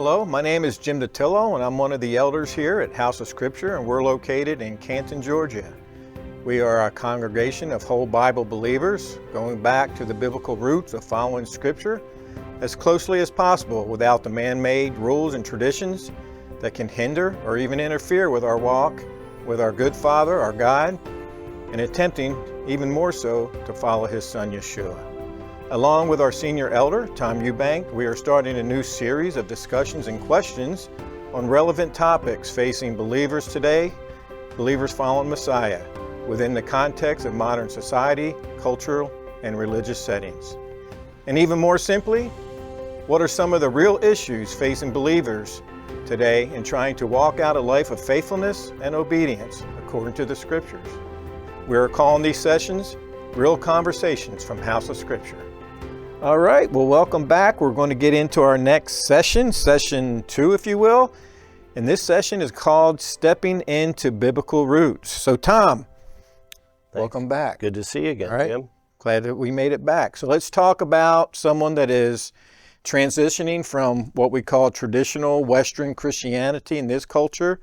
Hello, my name is Jim DeTillo, and I'm one of the elders here at House of Scripture, and we're located in Canton, Georgia. We are a congregation of whole Bible believers, going back to the biblical roots of following Scripture as closely as possible without the man-made rules and traditions that can hinder or even interfere with our walk with our good Father, our God, and attempting even more so to follow His Son, Yeshua. Along with our senior elder, Tom Eubank, we are starting a new series of discussions and questions on relevant topics facing believers today, believers following Messiah, within the context of modern society, cultural, and religious settings. And even more simply, what are some of the real issues facing believers today in trying to walk out a life of faithfulness and obedience according to the Scriptures? We are calling these sessions Real Conversations from House of Scripture. All right, well, welcome back. We're going to get into our next session, session 2, if you will. And this session is called Stepping into Biblical Roots. So, Tom, welcome back. Good to see you again, all right. Jim. Glad that we made it back. So let's talk about someone that is transitioning from what we call traditional Western Christianity in this culture,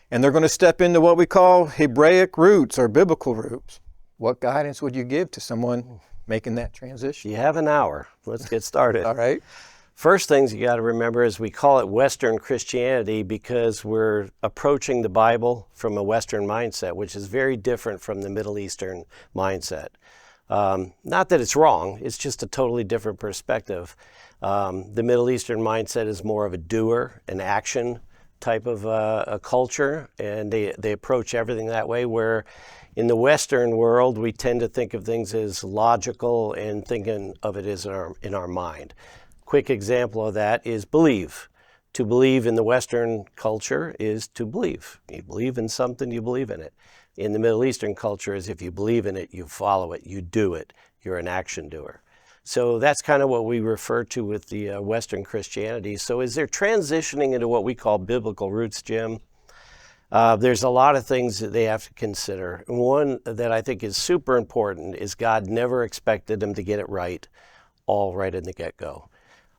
and they're going to step into what we call Hebraic roots or biblical roots. What guidance would you give to someone making that transition? You have an hour. Let's get started. All right. First things you got to remember is we call it Western Christianity because we're approaching the Bible from a Western mindset, which is very different from the Middle Eastern mindset. Not that it's wrong, it's just a totally different perspective. The Middle Eastern mindset is more of a doer, an action type of a culture, and they approach everything that way, where in the Western world, we tend to think of things as logical and thinking of it as in our mind. Quick example of that is believe. To believe in the Western culture is to believe. You believe in something, you believe in it. In the Middle Eastern culture is if you believe in it, you follow it, you do it. You're an action doer. So that's kind of what we refer to with the Western Christianity. So as they're transitioning into what we call biblical roots, Jim, there's a lot of things that they have to consider. One that I think is super important is God never expected them to get it right, all right in the get-go.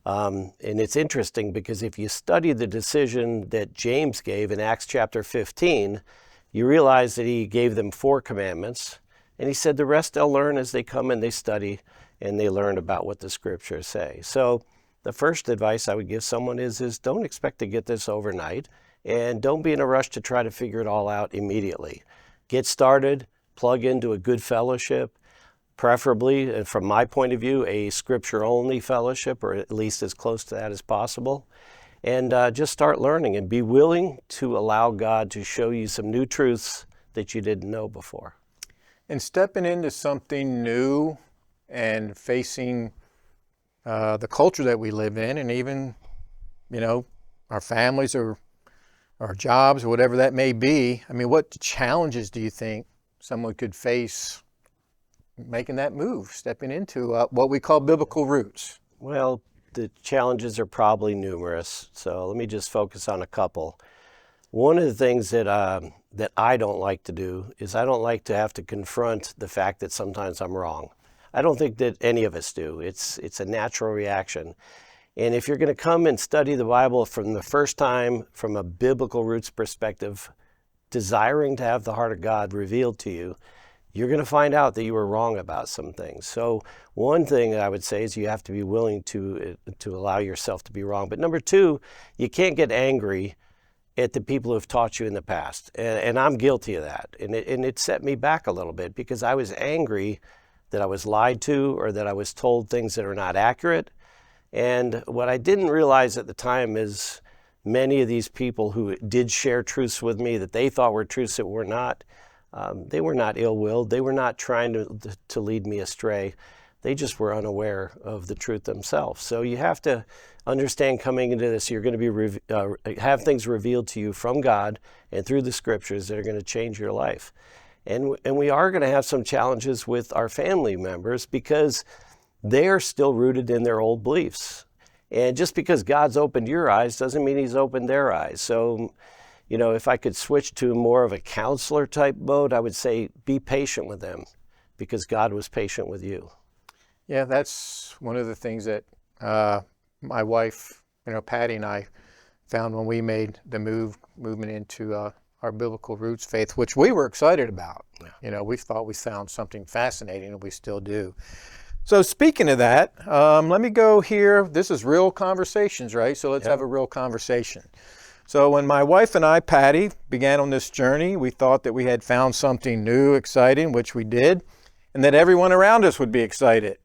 And it's interesting because if you study the decision that James gave in Acts chapter 15, you realize that he gave them 4 commandments, and he said the rest they'll learn as they come and they study and they learn about what the Scriptures say. So the first advice I would give someone is don't expect to get this overnight. And don't be in a rush to try to figure it all out immediately. Get started, plug into a good fellowship, preferably, from my point of view, a Scripture-only fellowship, or at least as close to that as possible. And just start learning and be willing to allow God to show you some new truths that you didn't know before. And stepping into something new and facing the culture that we live in, and even, our families or our jobs or whatever that may be, I mean, what challenges do you think someone could face making that move, stepping into what we call biblical roots? Well, the challenges are probably numerous, so let me just focus on a couple. One of the things that I don't like to do is I don't like to have to confront the fact that sometimes I'm wrong. I don't think that any of us do. It's a natural reaction. And if you're going to come and study the Bible from the first time from a biblical roots perspective, desiring to have the heart of God revealed to you, you're going to find out that you were wrong about some things. So one thing I would say is you have to be willing to allow yourself to be wrong. But number 2, you can't get angry at the people who have taught you in the past. And I'm guilty of that. And it set me back a little bit because I was angry that I was lied to or that I was told things that are not accurate. And what I didn't realize at the time is many of these people who did share truths with me that they thought were truths that were not, they were not ill-willed. They were not trying to lead me astray. They just were unaware of the truth themselves. So you have to understand coming into this, you're going to be have things revealed to you from God and through the Scriptures that are going to change your life. And we are going to have some challenges with our family members because they are still rooted in their old beliefs. And just because God's opened your eyes doesn't mean He's opened their eyes. So, if I could switch to more of a counselor type mode, I would say be patient with them because God was patient with you. Yeah, that's one of the things that my wife, Patty and I found when we made the movement into our biblical roots faith, which we were excited about. Yeah. You know, we thought we found something fascinating, and we still do. So speaking of that, let me go here. This is real conversations, right? So let's have a real conversation. So when my wife and I, Patty, began on this journey, we thought that we had found something new, exciting, which we did, and that everyone around us would be excited,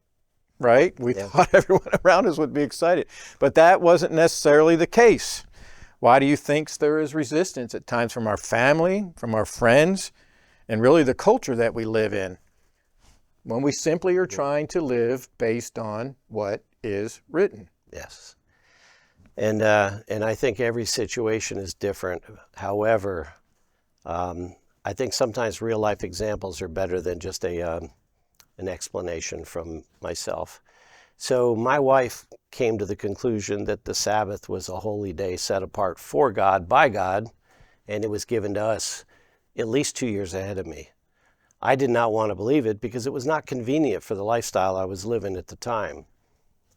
right? We thought everyone around us would be excited, but that wasn't necessarily the case. Why do you think there is resistance at times from our family, from our friends, and really the culture that we live in, when we simply are trying to live based on what is written? Yes. And I think every situation is different. However, I think sometimes real life examples are better than just an explanation from myself. So my wife came to the conclusion that the Sabbath was a holy day set apart for God, by God, and it was given to us at least 2 years ahead of me. I did not want to believe it because it was not convenient for the lifestyle I was living at the time.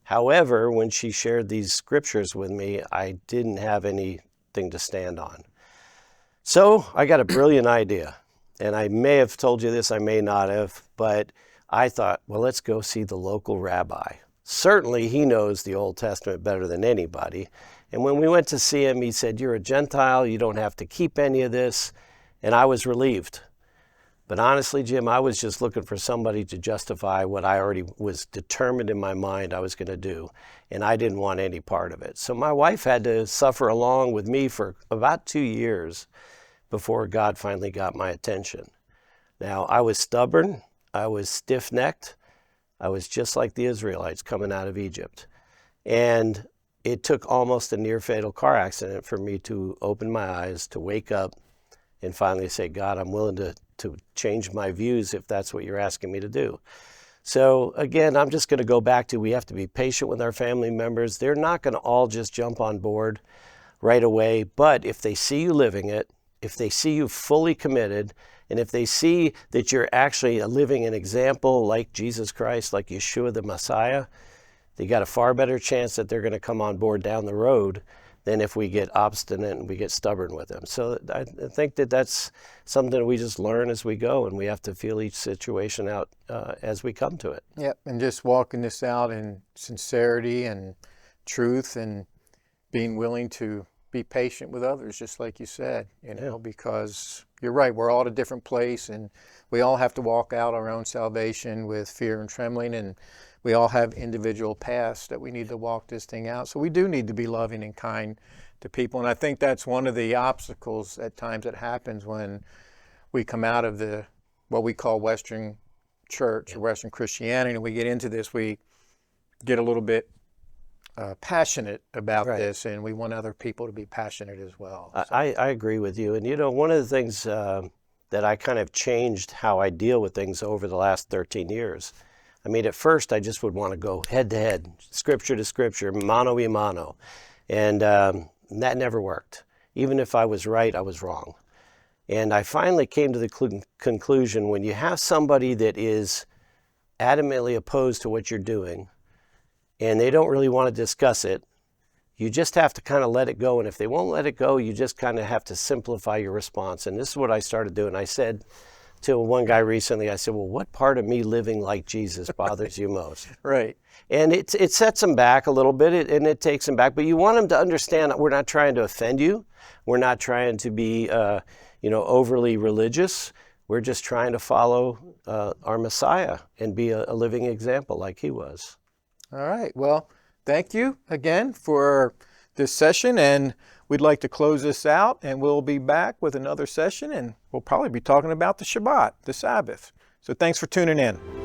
However, when she shared these scriptures with me, I didn't have anything to stand on. So I got a brilliant idea. And I may have told you this, I may not have, but I thought, well, let's go see the local rabbi. Certainly he knows the Old Testament better than anybody. And when we went to see him, he said, "You're a Gentile, you don't have to keep any of this." And I was relieved. But honestly, Jim, I was just looking for somebody to justify what I already was determined in my mind I was going to do, and I didn't want any part of it. So my wife had to suffer along with me for about 2 years before God finally got my attention. Now, I was stubborn, I was stiff-necked, I was just like the Israelites coming out of Egypt. And it took almost a near-fatal car accident for me to open my eyes, to wake up, and finally say, "God, I'm willing to change my views if that's what you're asking me to do." So again, I'm just going to go back to, we have to be patient with our family members. They're not going to all just jump on board right away, but if they see you living it, if they see you fully committed, and if they see that you're actually living an example like Jesus Christ, like Yeshua the Messiah, they got a far better chance that they're going to come on board down the road than if we get obstinate and we get stubborn with them. So I think that that's something that we just learn as we go, and we have to feel each situation out as we come to it. Yep, and just walking this out in sincerity and truth, and being willing to be patient with others, just like you said, you know, because you're right, we're all at a different place, and we all have to walk out our own salvation with fear and trembling, and we all have individual paths that we need to walk this thing out. So we do need to be loving and kind to people. And I think that's one of the obstacles at times that happens when we come out of what we call Western church or Western Christianity, and we get into this, we get a little bit passionate about this, and we want other people to be passionate as well. So. I agree with you. And, you know, one of the things that I kind of changed how I deal with things over the last 13 years. I mean, at first, I just would want to go head to head, scripture to scripture, mano a mano. And that never worked. Even if I was right, I was wrong. And I finally came to the conclusion, when you have somebody that is adamantly opposed to what you're doing, and they don't really want to discuss it, you just have to kind of let it go. And if they won't let it go, you just kind of have to simplify your response. And this is what I started doing. I said to one guy recently, I said, "Well, what part of me living like Jesus bothers you most?" Right. And it sets them back a little bit, and it takes them back. But you want them to understand that we're not trying to offend you. We're not trying to be, overly religious. We're just trying to follow our Messiah and be a living example like he was. All right. Well, thank you again for this session, and we'd like to close this out, and we'll be back with another session, and we'll probably be talking about the Shabbat, the Sabbath. So thanks for tuning in.